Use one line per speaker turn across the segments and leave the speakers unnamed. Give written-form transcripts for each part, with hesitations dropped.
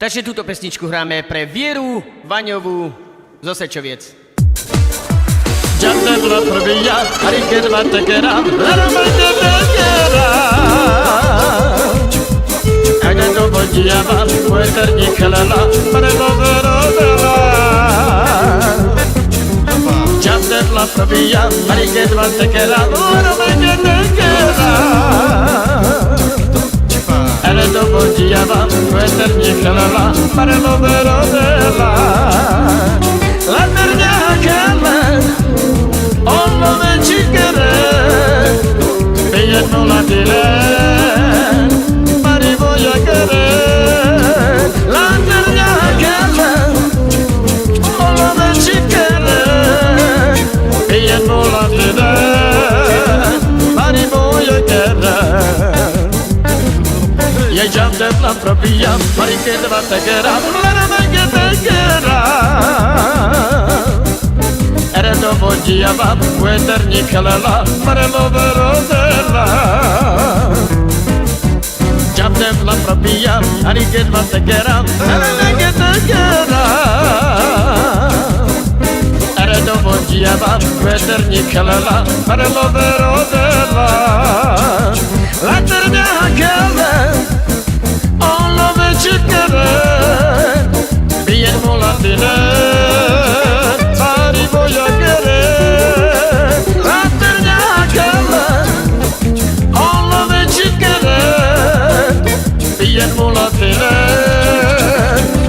Takže túto pesničku hráme pre Vieru Vaňovú zo Sečoviec.
Gianna provia, arichedva tekera, ramete tekera. Aga do bojiava, pueterni kalala, parelo verodela. Gianna provia, arichedva tekera, ramete tekera. Aga do bojiava, pueterni kalala, parelo verodela. La merda kala. Ollo ve çikere, beyen mola dile, mari boya kere, landır ya kere. Ollo ve çikere, beyen mola dile, mari boya kere. Ye jam de la propia, mari ke de vata kera, la me ke de kera. Eredo bojiava, pueterni kalala, parelo verodela. Jabdem la propia, arichedva tekera, erenege tekera. Eredo bojiava, pueterni kalala, parelo verodela. La ternia kele, ollo ve çikere, bien mola dile. Voy a querer, la terna cama, alla me çikere, bien mola tere,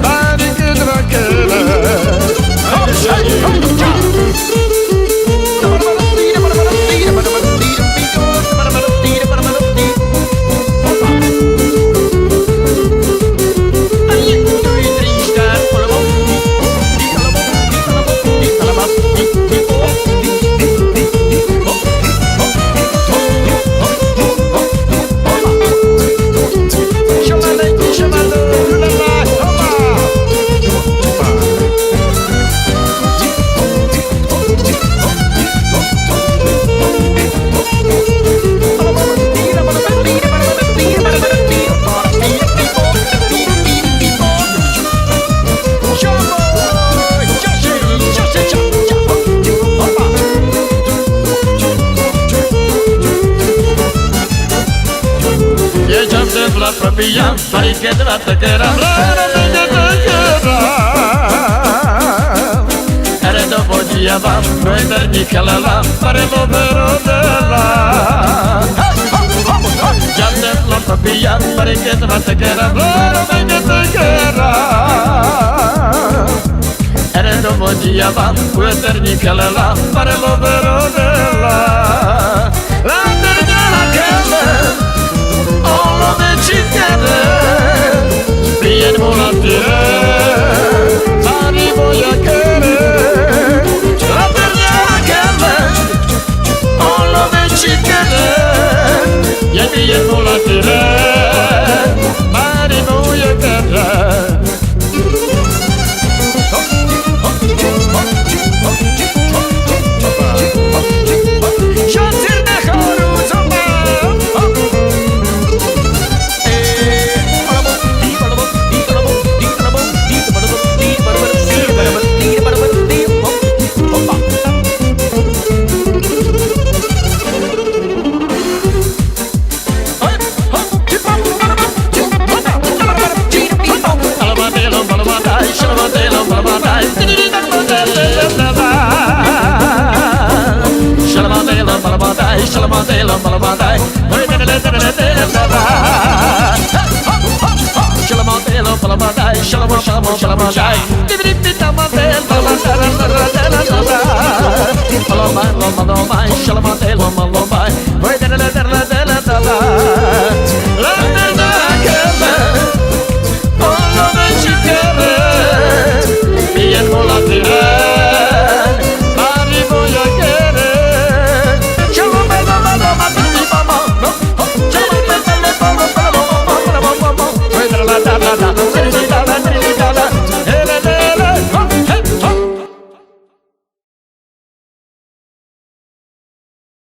bari kedra kere. La propia, arichedva tekera, ramete tekera. Eredo bojiava, pueterni kalala, parelo verodela. Gianna la propia, arichedva tekera, ramete tekera. Eredo bojiava, pueterni kalala, parelo verodela. La terna kele. Ollo ve çikere, bien mola tere, mari boya kere. La terna kele, ollo ve çikere, ye bien mola tere, mari boya kere. Shalamandela, malamandai, Shalamandela, malamandai, shalamandai, Shalamandela, malamandai, shalamandela, malamandai,